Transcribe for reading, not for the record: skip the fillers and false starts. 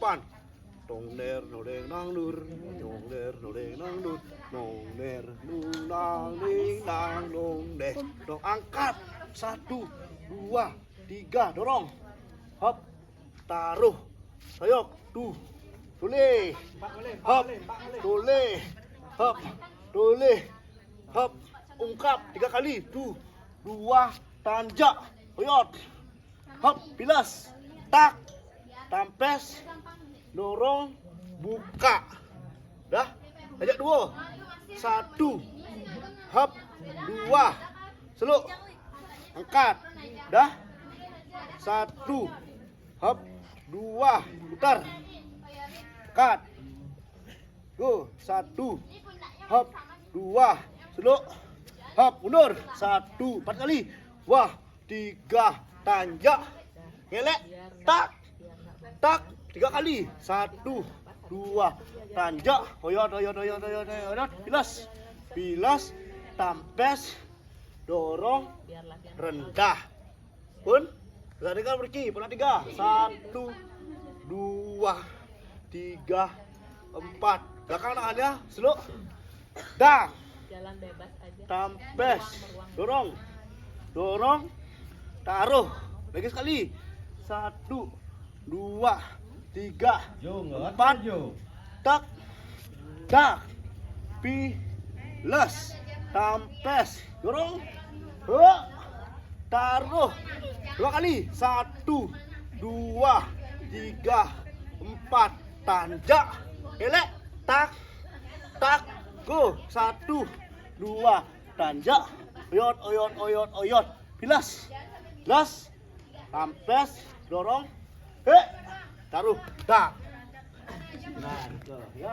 depan. Dong der nodeng nang dur, dong der nodeng nang dur, dong der nang ding nang dong deh. Dong angkat 1, 2, 3 dorong. Hop, taruh, sayok, tule, hop, tule, hop, tule, hop, ungkap 3 kali, 2, tanjak, oyot, hop, bilas, tak, tampes, dorong, buka, dah, ajak 2, 1, hop, 2, seluk, angkat, dah, 1, hop, 2, putar, angkat, go, 1, hop, 2, seluk, hop, mundur, 1, 4 kali, wah, 3, tanjak, ngelek, tak, 3 kali, 1, 2, tanjak, oyot, bilas, tampes, dorong, rendah, pun, gerakan pergi, pernah 3, 1, 2, 3, 4, belakang tangannya, seluk, dah, jalan bebas aja. tampes, dorong, taruh, lagi sekali, 1, 2, 3, 4, tak, bilas, tampes, dorong, taruh, 2 kali, 1, 2, 3, 4, tanjak, elek, tak, go, 1, 2, tanjak, oyot, bilas, tampes, dorong, taruh, tak. Nah, gitu ya.